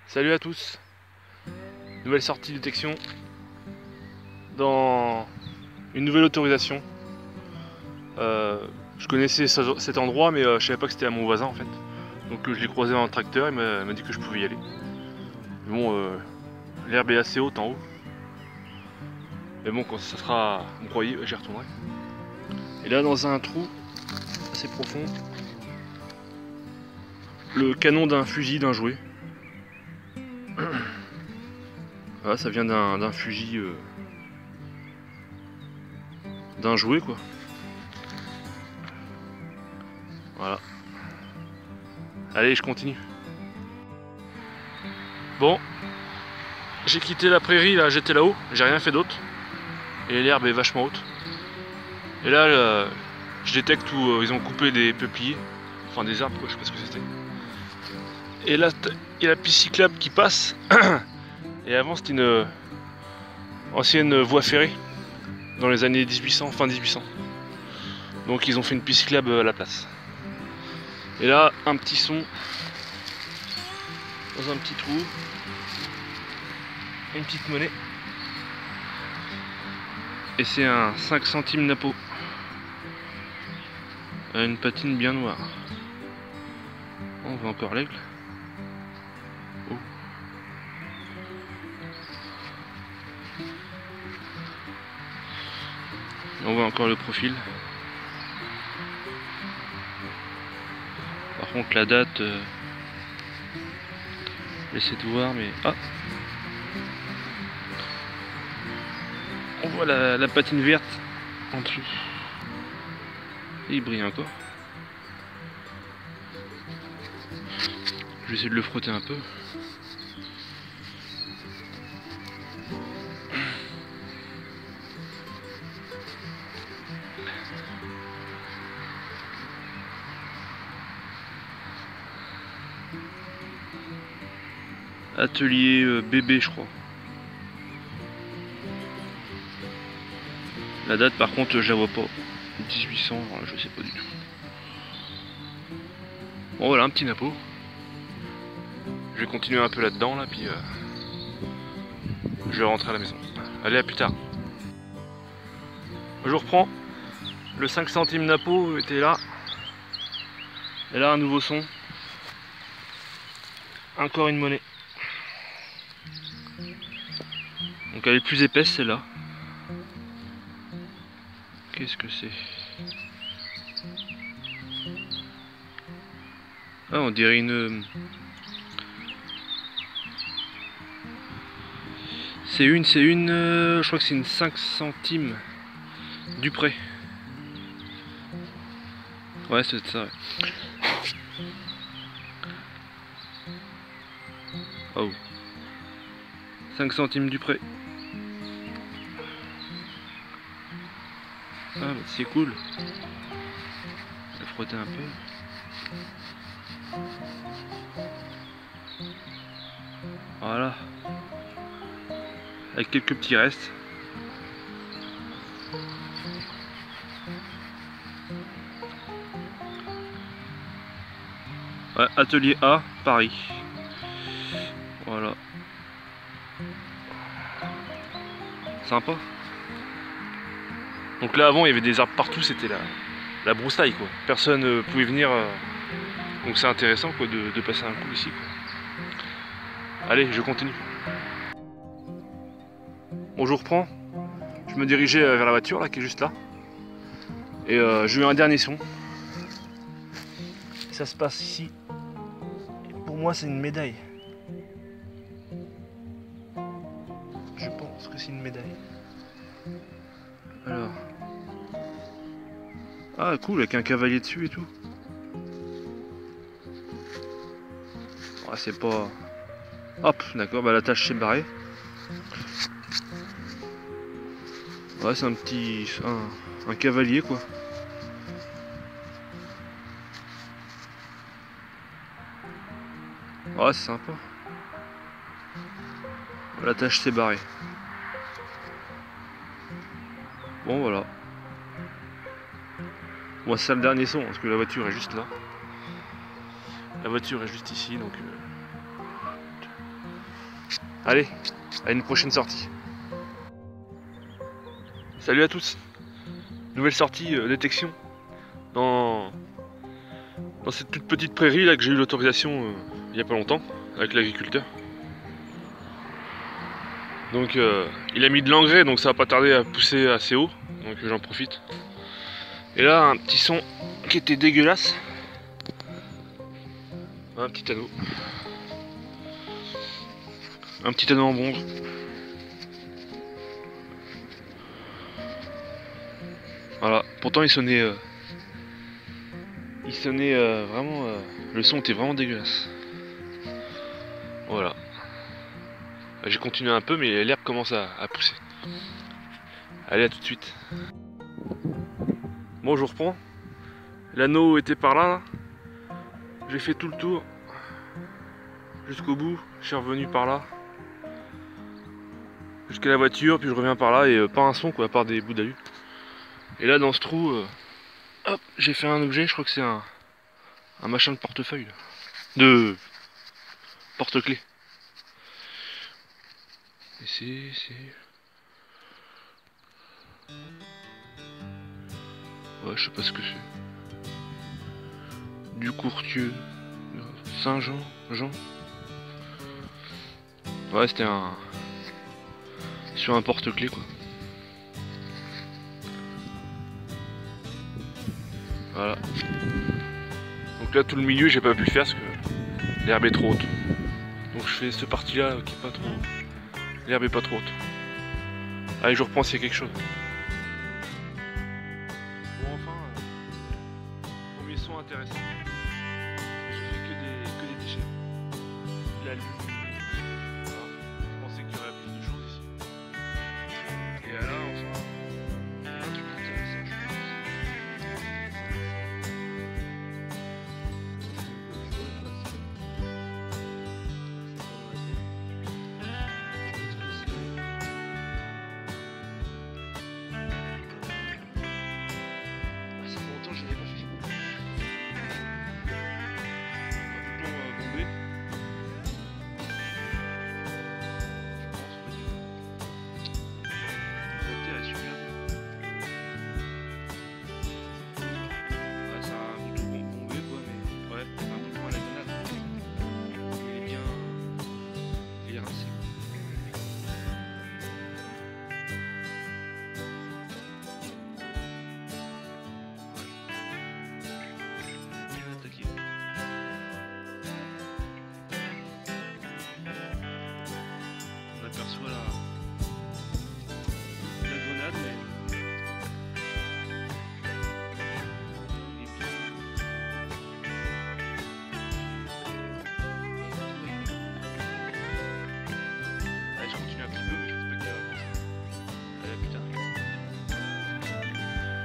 Salut à tous. Nouvelle sortie de détection dans une nouvelle autorisation. Je connaissais cet endroit mais je savais pas que c'était à mon voisin en fait. Donc je l'ai croisé dans le tracteur, il m'a dit que je pouvais y aller. Mais bon, l'herbe est assez haute en haut. Mais bon, quand ça sera broyé, j'y retournerai. Et là, dans un trou assez profond, le canon d'un fusil, d'un jouet. Voilà, ça vient d'un fusil, d'un jouet quoi. Voilà. Allez, je continue. Bon, j'ai quitté la prairie, là, j'étais là-haut, j'ai rien fait d'autre. Et l'herbe est vachement haute. Et là, je détecte où ils ont coupé des peupliers, enfin des arbres quoi, je sais pas ce que c'était. Et là, il y a la piste cyclable qui passe. Et avant, c'était une ancienne voie ferrée dans les années 1800, fin 1800. Donc ils ont fait une piste cyclable à la place. Et là, un petit son dans un petit trou, une petite monnaie. Et c'est un 5 centimes Napo. Une patine bien noire. On voit encore l'aigle. Oh. On voit encore le profil. Par contre la date, j'essaie de voir mais... Ah, on voit la patine verte en dessous. Et il brille encore. Je vais essayer de le frotter un peu. Atelier bébé je crois. La date par contre je la vois pas. 1800, je sais pas du tout. Bon voilà un petit Napo. Je vais continuer un peu là-dedans là, puis je vais rentrer à la maison. Allez, à plus tard. Je reprends. Le 5 centimes Napo était là. Et là un nouveau son. Encore une monnaie. Donc elle est plus épaisse celle-là. Qu'est-ce que c'est? Ah, on dirait une... C'est une, je crois que c'est une 5 centimes Dupré. Ouais, c'est ça, ouais. Oh. 5 centimes Dupré. Ah, bah, c'est cool. Je vais frotter un peu. Voilà. Avec quelques petits restes. Ouais, atelier A, Paris. Voilà. Sympa. Donc là avant il y avait des arbres partout, c'était la broussaille quoi. Personne pouvait venir. Donc c'est intéressant quoi de passer un coup ici quoi. Allez, je continue. Bon, je reprends. Je me dirigeais vers la voiture là qui est juste là. Et j'ai eu un dernier son. Ça se passe ici. Et pour moi c'est une médaille. Je pense que c'est une médaille. Alors. Ah cool, avec un cavalier dessus et tout. Ouais, c'est pas... Hop, d'accord, bah la tâche s'est barrée. Ouais, c'est un petit... un cavalier quoi. Ouais, c'est sympa. La tâche s'est barrée. Bon, voilà. Bon, c'est le dernier son, parce que la voiture est juste là. La voiture est juste ici, donc... Allez, à une prochaine sortie. Salut à tous. Nouvelle sortie détection dans cette toute petite prairie là que j'ai eu l'autorisation il y a pas longtemps avec l'agriculteur. Donc il a mis de l'engrais, donc ça va pas tarder à pousser assez haut, donc j'en profite. Et là un petit son qui était dégueulasse. Un petit anneau. Un petit anneau en bronze. Voilà, pourtant il sonnait vraiment, le son était vraiment dégueulasse. Voilà. J'ai continué un peu mais l'herbe commence à pousser. Allez, à tout de suite. Bon, je reprends. L'anneau était par là. J'ai fait tout le tour jusqu'au bout. Je suis revenu par là jusqu'à la voiture, puis je reviens par là et pas un son quoi, à part des bouts d'alu. Et là dans ce trou, hop, j'ai fait un objet, je crois que c'est un machin de portefeuille, de porte-clés. Et c'est... Ouais, je sais pas ce que c'est. Du Courtieu, Saint-Jean, Jean. Ouais, c'était sur un porte-clés quoi. Voilà. Donc là tout le milieu j'ai pas pu le faire parce que l'herbe est trop haute. Donc je fais cette partie là qui est pas trop... L'herbe est pas trop haute. Allez, je reprends s'il y a quelque chose. Bon, enfin, premier son intéressant. J'ai fait que des déchets. Il a lu. Voilà. Je pensais qu'il y aurait plus de choses ici. Et là, enfin, un truc intéressant, je pense.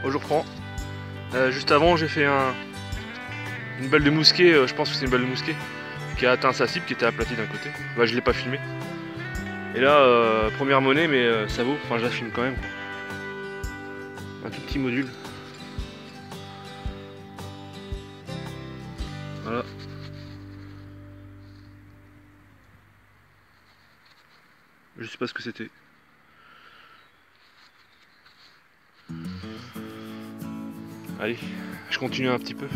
Bon, je reprends. Juste avant, j'ai fait une balle de mousquet, je pense que c'est une balle de mousquet, qui a atteint sa cible, qui était aplatie d'un côté. Bah, je l'ai pas filmé. Et là, première monnaie, mais ça vaut, enfin je la filme quand même. Un tout petit module. Voilà. Je sais pas ce que c'était. Allez, je continue un petit peu.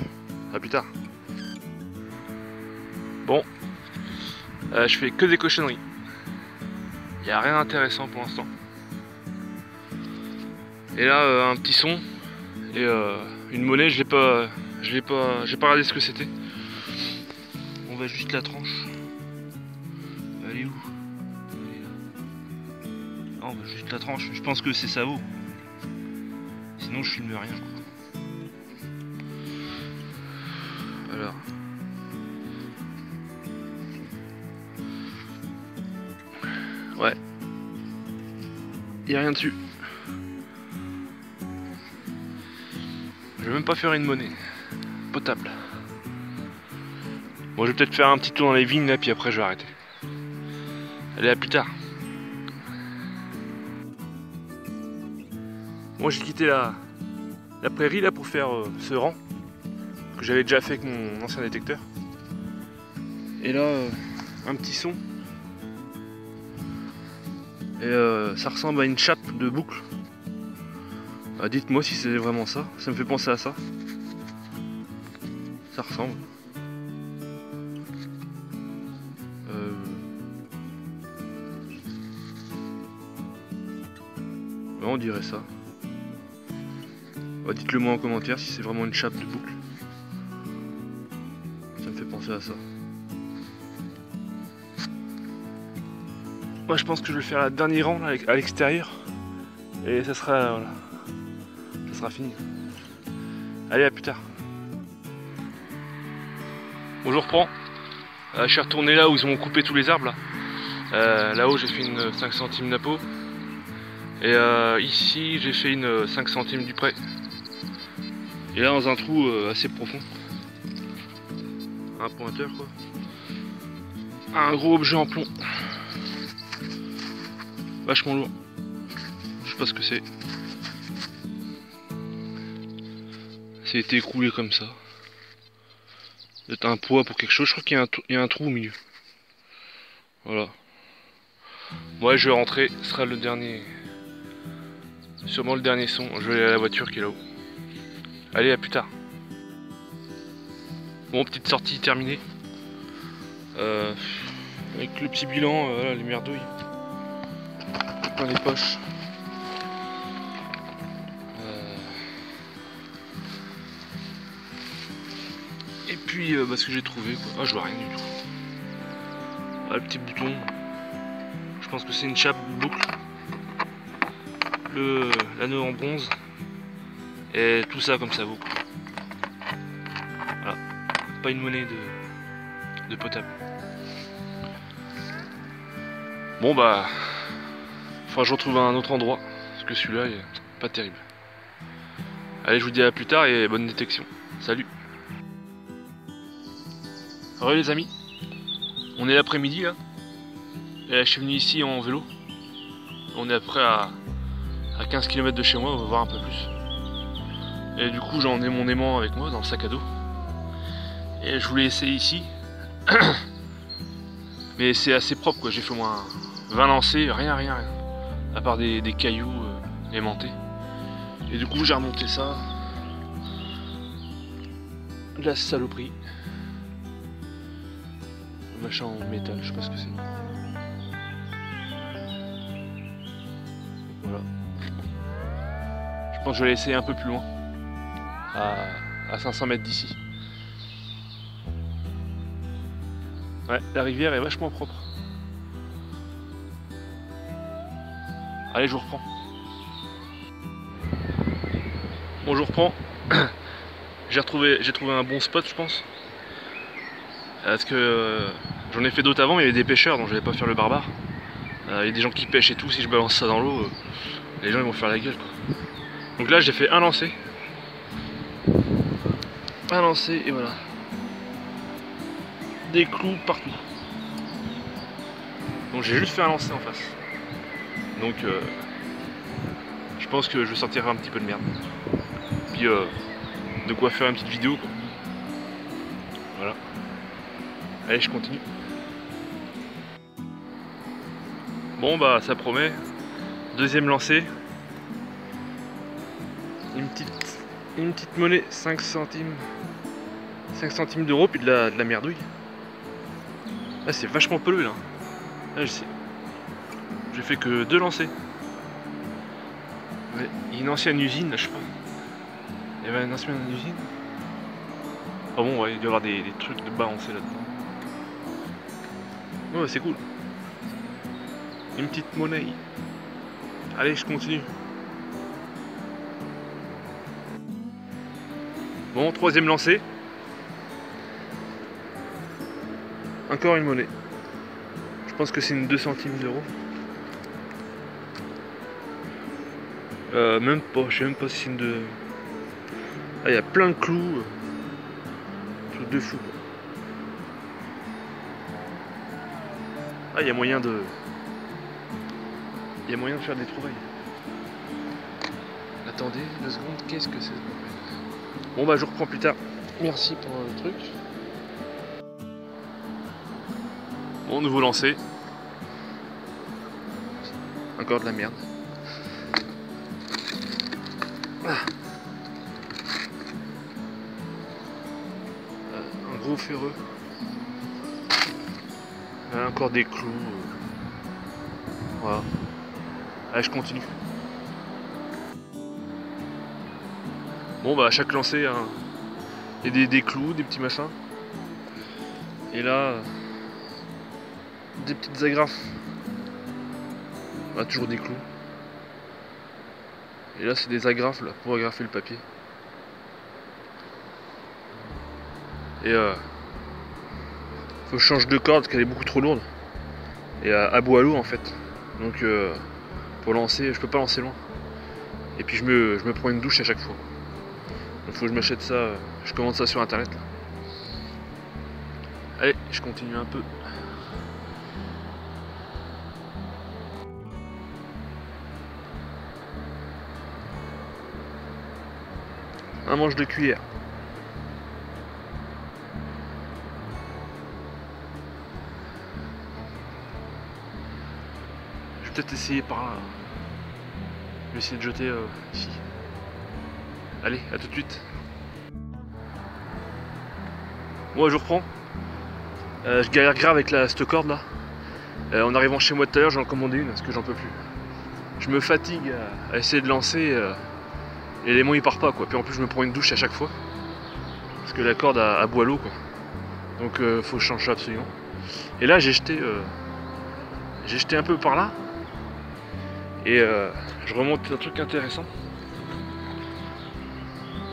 À plus tard. Bon, je fais que des cochonneries. Il n'y a rien d'intéressant pour l'instant. Et là, un petit son et une monnaie. J'ai pas regardé ce que c'était. On va juste la tranche. Elle est où? Elle est là. Ah, on va juste la tranche. Je pense que c'est ça vaut. Sinon, je filme rien. Alors. Ouais. Il n'y a rien dessus. Je vais même pas faire une monnaie. Potable. Bon, je vais peut-être faire un petit tour dans les vignes là, puis après je vais arrêter. Allez, à plus tard. Bon, j'ai quitté la prairie là pour faire ce rang que j'avais déjà fait avec mon ancien détecteur. Et là, un petit son. Et ça ressemble à une chape de boucle. Dites-moi si c'est vraiment ça. Ça me fait penser à ça. Ça ressemble. Ouais, on dirait ça. Dites-le moi en commentaire si c'est vraiment une chape de boucle. Ça me fait penser à ça. Moi je pense que je vais faire le dernier rang là, à l'extérieur. Et ça sera, voilà, ça sera fini. Allez, à plus tard. Bon, je reprends. Je suis retourné là où ils ont coupé tous les arbres. Là-haut j'ai fait une 5 centimes napo. Et ici j'ai fait une 5 centimes du près. Et là dans un trou assez profond. Un pointeur quoi. Un gros objet en plomb. Vachement lourd. Je sais pas ce que c'est. C'est été écroulé comme ça. C'est un poids pour quelque chose. Je crois qu'il y a un trou au milieu. Voilà. Ouais, je vais rentrer. Ce sera le dernier. Sûrement le dernier son. Je vais aller à la voiture qui est là-haut. Allez, à plus tard. Bon, petite sortie terminée. Avec le petit bilan, voilà, les merdouilles. Dans les poches. Et puis ce que j'ai trouvé quoi. Ah, je vois rien du tout. Ah, le petit bouton. Je pense que c'est une chape boucle. L'anneau en bronze. Et tout ça comme ça vaut. Voilà. Pas une monnaie de potable. Bon bah. Faudra que je retrouve un autre endroit. Parce que celui-là il est pas terrible. Allez, je vous dis à plus tard et bonne détection. Salut. Alors les amis, on est l'après-midi là. Et je suis venu ici en vélo. On est à peu près à 15 km de chez moi, on va voir un peu plus. Et du coup j'en ai mon aimant avec moi dans le sac à dos. Et je voulais essayer ici. Mais c'est assez propre quoi, j'ai fait au moins 20 lancers, rien. À part des cailloux aimantés. Et du coup j'ai remonté ça. De la saloperie. Le machin en métal, je sais pas ce que c'est. Voilà. Je pense que je vais l'essayer un peu plus loin. À 500 mètres d'ici. Ouais, la rivière est vachement propre. Allez, je vous reprends. Bon, je vous reprends. J'ai trouvé un bon spot, je pense. Parce que j'en ai fait d'autres avant, il y avait des pêcheurs, donc je vais pas faire le barbare. Il y a des gens qui pêchent et tout, si je balance ça dans l'eau, les gens ils vont faire la gueule quoi. Donc là j'ai fait un lancer. Un lancer et voilà. Des clous partout. Donc j'ai juste fait un lancer en face. Donc je pense que je sortirai un petit peu de merde. Puis de quoi faire une petite vidéo quoi. Voilà. Allez, je continue. Bon bah ça promet. Deuxième lancé. Une petite monnaie 5 centimes. 5 centimes d'euros puis de la merdouille. Là c'est vachement peleux là. Là je sais. J'ai fait que 2 lancers. Ouais, il y a une ancienne usine là, je sais pas. Il y avait une ancienne usine. Ah bon ouais, il doit y avoir des trucs de balancer là-dedans. Ouais c'est cool. Une petite monnaie. Allez, je continue. Bon, troisième lancé. Encore une monnaie. Je pense que c'est une 2 centimes d'euros. Même pas, je sais même pas si c'est une de... Ah, il y a plein de clous. Truc de fou. Ah, il y a moyen de... Il y a moyen de faire des trouvailles. Attendez 2 secondes, qu'est-ce que c'est? Bon bah je reprends plus tard. Merci pour le truc. Bon, nouveau lancé. encore de la merde. Ah. Un gros ferreux. Encore des clous. Voilà. Allez, je continue. Bon bah à chaque lancée, hein, il y a des clous, des petits machins. Et là, des petites agrafes. Bah, toujours des clous. Et là c'est des agrafes là, pour agrafer le papier. Et faut que je change de corde parce qu'elle est beaucoup trop lourde. Et à bout à l'eau en fait. Donc pour lancer, je peux pas lancer loin. Et puis je me prends une douche à chaque fois. Donc faut que je m'achète ça, je commande ça sur internet là. Allez, je continue un peu. Un manche de cuillère. Je vais peut-être essayer par là. Je vais essayer de jeter ici. Allez, à tout de suite. Moi je reprends. Je galère grave avec cette corde là. En arrivant chez moi tout à l'heure, j'en ai commandé une parce que j'en peux plus. Je me fatigue à essayer de lancer et l'élément il part pas quoi. Puis en plus je me prends une douche à chaque fois. Parce que la corde a bout à l'eau quoi. Donc faut que je change ça absolument. Et là j'ai jeté un peu par là. Et je remonte un truc intéressant.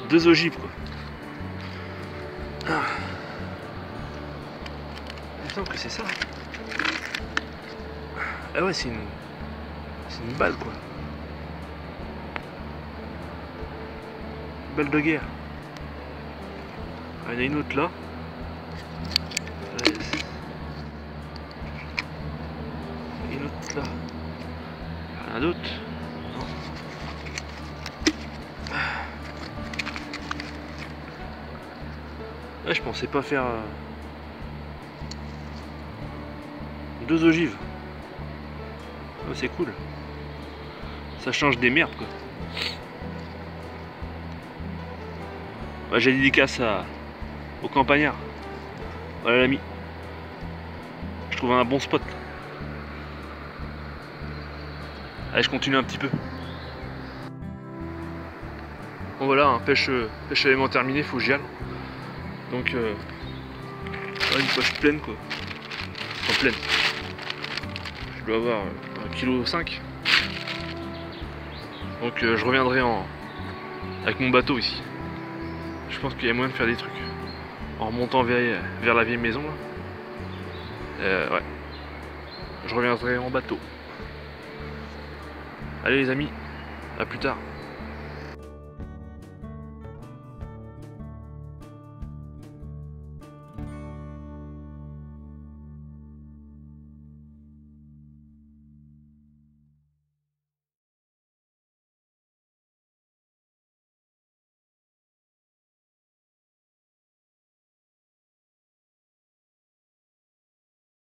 2 ogives quoi. Ah. Il me semble que c'est ça. Ah ouais, c'est une balle quoi. Une balle de guerre. Ah, il y en a une autre là. Et une autre là. Il y en a d'autres. Non. Ouais, je pensais pas faire 2 ogives. Oh, c'est cool. Ça change des merdes quoi. Ouais, j'ai dédicace au campagnard. Voilà l'ami. Je trouve un bon spot. Allez, je continue un petit peu. Bon voilà, hein, pêche élément terminée, faut que j'y aille. Donc une poche pleine quoi. Enfin pleine. Je dois avoir 1,5 kg. Donc je reviendrai avec mon bateau ici. Je pense qu'il y a moyen de faire des trucs. En remontant vers la vieille maison là. Ouais. Je reviendrai en bateau. Allez les amis, à plus tard.